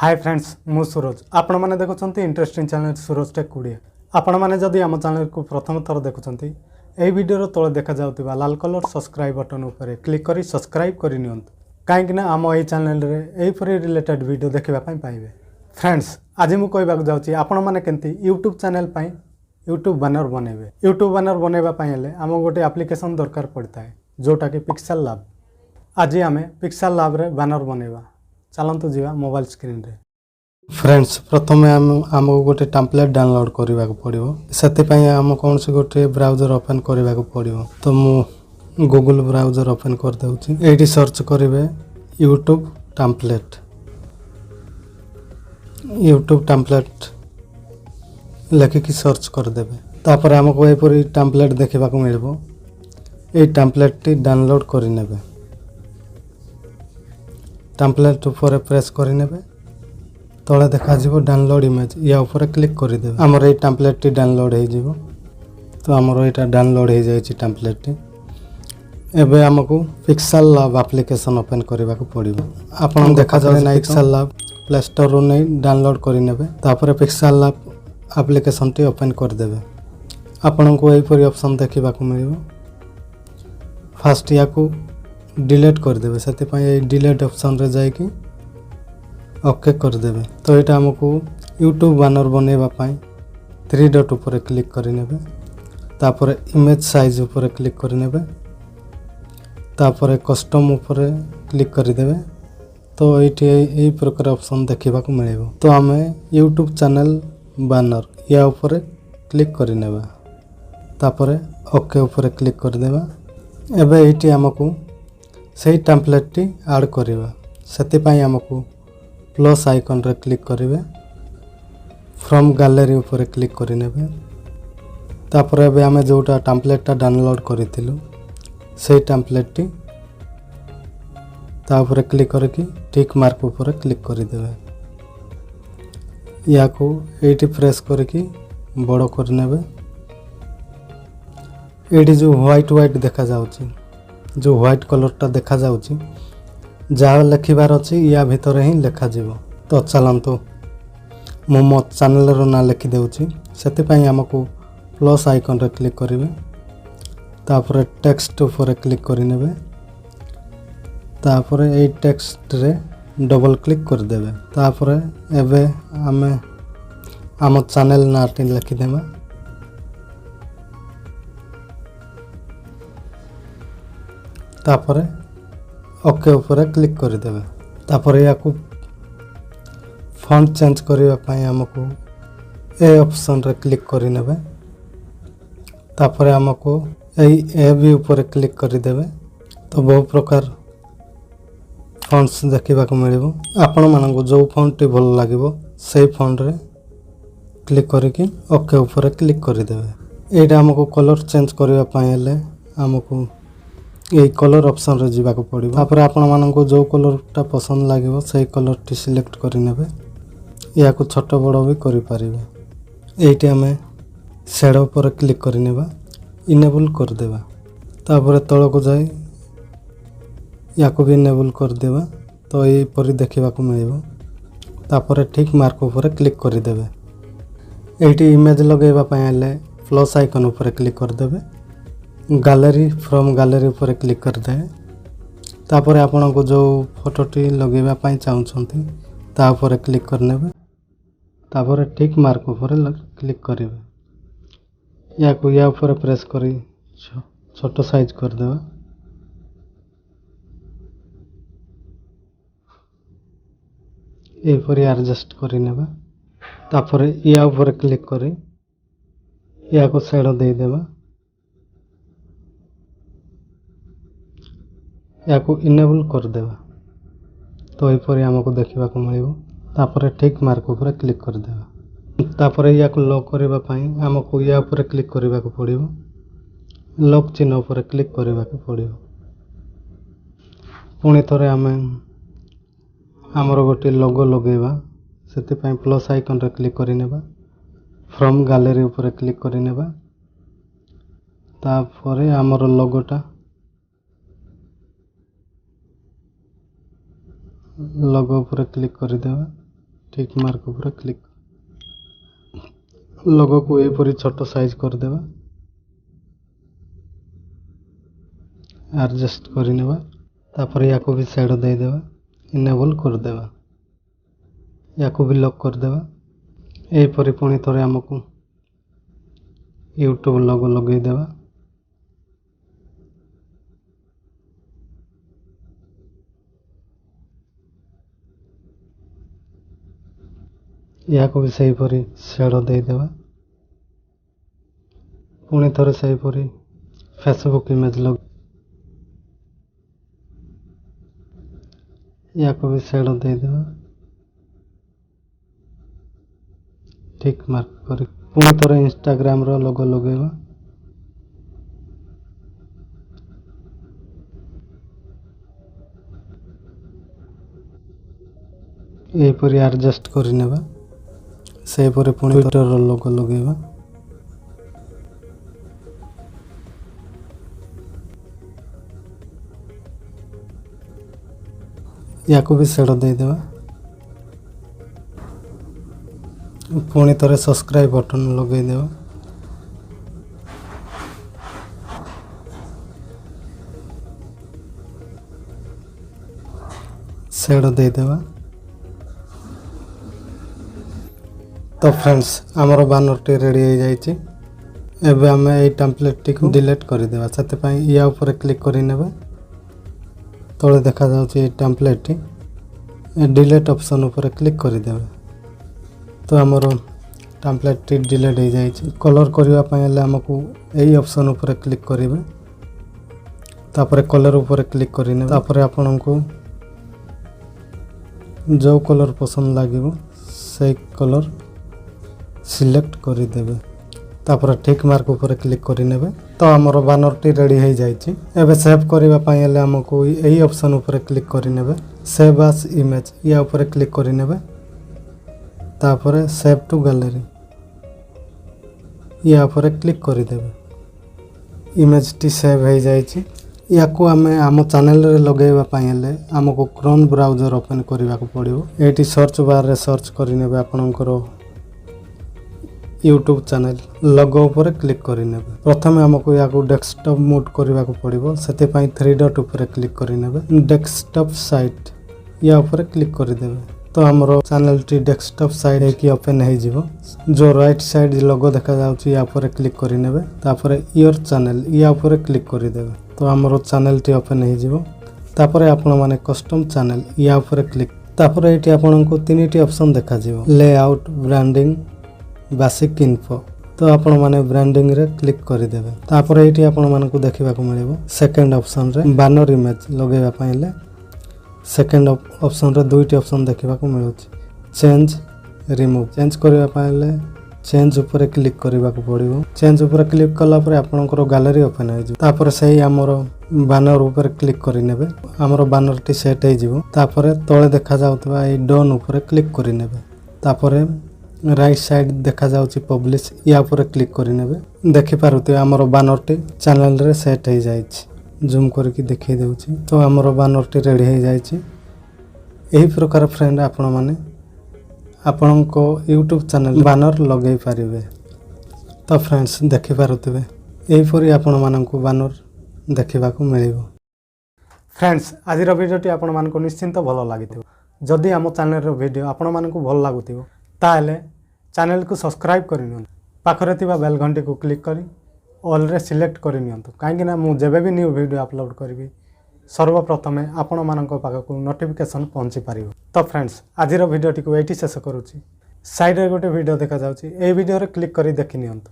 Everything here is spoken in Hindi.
हाय फ्रेंड्स मु सूरज आपण मैंने देखुं इंटरेस्टिंग चैनल सूरज टेक कुड़िए आपण मैंने जदि आम चैनल को प्रथम थर देखुं यही वीडियो तले देखा जाउतिबा लाल कलर सब्सक्राइब बटन उपर क्लिक करी सब्सक्राइब कर कहीं आम यही चैनल एहीपरी रिलेटेड वीडियो देखा पाइबे। फ्रेंड्स आज मुझे कहवाक जाऊँगी आपण मैंने केमती यूट्यूब चैनल यूट्यूब बैनर बनइबे। यूट्यूब बैनर बनवाई आम गोटे एप्लिकेशन दरकार पड़ता है जोटा कि पिक्सेल लैब। आज आम पिक्सेल लैब रे बैनर बनइबा। चलतु जीवा मोबाइल स्क्रीन रे। फ्रेंड्स प्रथम आमको गोटे टेम्पलेट डाउनलोड करने को पड़ो से आम कौन से गोटे ब्राउजर ओपन करने को पड़ो। तो मु गूगल ब्राउजर ओपन कर दूची। एटी सर्च करेंगे यूट्यूब टेम्पलेट लिखिकी सर्च करदेवे। तापर आमको यहपरी टेम्पलेट देखा मिलो। ये टेम्पलेट टी डाउनलोड करने टेम्पलेट ऊपर प्रेस करने तले देखा डाउनलोड इमेज या ऊपर क्लिक करदे। आमर ये टेम्पलेट टी डाउनलोड हो। तो आमर यहाँ डाउनलोड हो जाए टेम्पलेट टी। एबे हमको पिक्सेल लैब एप्लिकेशन ओपन करने को पड़ो। आप देखा जाए पिक्सेल लैब प्ले स्टोर रू नहीं डाउनलोड करने pixel lab application T open करदे। आपण को यहीपरी ऑप्शन देखा मिलो। फास्ट या डिलीट करदे से डिलीट ऑप्शन रे जाइए ओके करदे। तो यहाँ आमको यूट्यूब बैनर बनवाई 3 डॉट ऊपर क्लिक करने तापर इमेज साइज ऊपर क्लिक करने तापर कस्टम ऊपर क्लिक करदे। तो यही प्रकार ऑप्शन देखा मिले। तो आम यूट्यूब चैनल बैनर या ऊपर क्लिक करने तापर ओके ऊपर क्लिक करदेवा। एबे ये आमको सही टेम्पलेट टी ऐड करवा से आमको प्लस आइकन रे क्लिक करेंगे। फ्रॉम गैलरी ऊपर क्लिक करने तापर एबे आम जोटा टेम्पलेटा डाउनलोड करूँ से टेम्पलेट टी तापर क्लिक करके टिक मार्क ऊपर क्लिक करदे। या को एटी प्रेस करके बड़ करने। ये जो व्हाइट देखा जाउची जो व्हाइट कलरटा देखा जाउची जहाँ लिखबार अच्छी या भितर ही लिखा जीवो। तो चलतु मो मो चैनल रो ना लिखि देउची से आमको प्लस आइकन रे क्लिक करेंगे तापर टेक्स्ट ऊपर क्लिक करने तापर ये टेक्स्ट रे डबल क्लिक करदेवे। तापर एबे आमे आम चैनल नाटी लिखिदेमा। तापर ओके ऊपर क्लिक करदेवे। तापर या फॉन्ट चेंज करने आमको ए ऑप्शन रे क्लिक करने तापर आमको ए भी ऊपर क्लिक करदेवे। तो बहुत प्रकार फॉन्ट्स देखा मिलो। आपण मानक जो फॉन्ट टी भल लगे से फॉन्ट रे क्लिक करके ओके ऊपर क्लिक करदेवे। यहाँ आमको कलर चेंज करने आमको ये कलर ऑप्शन रे जीवा को पड़ो। तापर आपण मानक जो कलरटा पसंद लगे से कलर टी सिलेक्ट करने या को छोट बड़ भी करें। ये आम शेडो पर क्लिक करने इनेबल करदेवा। तापर तल को जाए या को भी इनेबल करदेवा। तो यहीपरी देखा मिलो। तापर ठीक मार्क ऊपर क्लिक करदेवे। ये इमेज लगेवाई प्लस आइकन ऊपर क्लिक करदेवे। गैलरी फ्रॉम गैलरी ऊपर क्लिक करदे। तापर आपण को जो फोटोटी लगेवाई चाहते तापर क्लिक करने तापर ठीक मार्क ऊपर क्लिक करेंगे। या को या ऊपर प्रेस करी छोट साइज करदेवा। यहीपरी एडजस्ट करने तापर या ऊपर क्लिक करी या को शेडो देदेवा। या को इनेबल करदेवा। तो यहीपरी आमको देखा मिलो। तापर ठीक मार्क ऊपर क्लिक करदेवा। तापर या को लॉक करने आमको या ऊपर क्लिक करने को पड़ो। लॉक चिन्ह ऊपर क्लिक करने को पड़ो। पुणी थोड़े आम आमर गोटे लोगो लगेवा से प्लस आइकन रे क्लिक करने फ्रॉम गैलरी ऊपर क्लिक करने तापर आमर लोगोटा लोगो पर क्लिक करदेवा। ठीक मार्क ऊपर क्लिक लोगो को एपरी छोट साइज करदेवा एडजस्ट करनेबा तापर या को भी साइड दे देवा इनेबल करदेवा या को भी लॉक करदेवा एपरी पुणी थोड़े हमको यूट्यूब लोगो लगे देवा या को भी सही परी शेड दे देवा पुणी थोड़े सही परी फेसबुक इमेज लग या को भी शेड दे देवा ठीक मार्क कर पुणी थोड़े इंस्टाग्राम रो लोगो लगेवा एपरी एडजस्ट करनेबा से परे पुणी ट्विटर रो लोगो लगेवा या को भी शेड दे देवा पुणी थोड़े सब्सक्राइब बटन लगे देवा शेड दे देवा तो फ्रेंड्स आमर बैनर टी रेडी हो जाइए एबे आम ये टेम्पलेट टी को डिलीट कर देवा से या ऊपर क्लिक करनेबा तले देखा जाउछि टेम्पलेट टी डिलीट ऑप्शन ऊपर क्लिक कर देबे तो आमर टेम्पलेट टी डिलीट हो जाइए कलर करबा पय हमको यही ऑप्शन ऊपर क्लिक करेंगे तापर कलर ऊपर क्लिक करने तापर आपन को जो कलर पसंद लगे से कलर सिलेक्ट कर देबे तापर ठीक मार्क ऊपर क्लिक करने तो आमर बैनर टी रेडी हो जाइए एबे सेव करबा पय हमको यही ऑप्शन ऊपर क्लिक करने सेव एज इमेज या ऊपर क्लिक करने तापर सेव टू गैलरी या ऊपर क्लिक कर देबे इमेज टी सेव हो जाइए या को आमे आम चैनल रे लगेबा पय हमको क्रोम ब्राउजर ओपन करबा को पड़िबो एटी सर्च बार रे सर्च करनेबे आपनकर यूट्यूब चैनल लोगो ऊपर क्लिक करने प्रथम हमको या को डेस्कटॉप मोड करबा को पड़िबो सेते पय 3 डॉट ऊपर क्लिक करने डेस्कटॉप साइट या ऊपर क्लिक कर देबे तो हमरो चैनल टी डेस्कटॉप साइड की ओपन हो जिवो जो राइट साइड लोगो देखा जाउछि या ऊपर क्लिक करने तापर योर चैनल या ऊपर क्लिक कर देबे तो हमरो चैनल टी ओपन हो जिवो तापर आपण माने कस्टम चैनल या ऊपर क्लिक तापर एटी आपण को तीनटी ऑप्शन देखा जिवो लेआउट ब्रांडिंग बेसिक इन्फो तो आपण माने ब्रांडिंग रे क्लिक कर देबे तापर एटी आपण माने को देखिबा को मिलिबो सेकंड ऑप्शन रे बैनर इमेज लगेबा पयले सेकंड ऑप्शन रे दुईटी ऑप्शन देखिबा को मिलुछि चेंज रिमूव चेंज करबा पयले चेंज ऊपर क्लिक करबा को पड़िबो चेंज ऊपर क्लिक कला पर आपनकर गैलरी ओपन हो जिवो तापर सही हमरो बैनर ऊपर क्लिक करि नेबे हमरो बैनर टी सेट हो जिवो तापर तळे देखा जाउतबा ए डन ऊपर क्लिक करि नेबे तापर राइट साइड देखा जाउछि पब्लिश या ऊपर क्लिक करनेबे देखि पारुते हमरो बैनर टी चैनल रे सेट हो जाइछि जूम करके देखै देउछि तो हमरो बैनर टी रेडी हो जाइछि एही प्रकार फ्रेंड आपण माने आपण को यूट्यूब चैनल बैनर लगे पारिबे तो फ्रेंड्स देखि पारुते एही परी आपण मानन को बैनर देखिबा को मिलिबो फ्रेंड्स आज रो वीडियो टी आपण मान को निश्चिंत भलो लागिथिबो जदि हम चैनल रो वीडियो आपण मान को भलो लागुथिबो ताले चैनल को सब्सक्राइब करनियो पाखरे थिबा बेल घंटी को क्लिक करी ऑल रे सिलेक्ट करनियो काहेकि ना मु जेबे भी न्यू वीडियो अपलोड करबी सर्वप्रथमे आपण मानक पाखक नोटिफिकेशन पहुँची पारिबो तो फ्रेंड्स आज वीडियो टी को एठी शेष करूची साइड रे गोटे वीडियो देखा जाउची ए वीडियो रे क्लिक करी देखि नियंतु।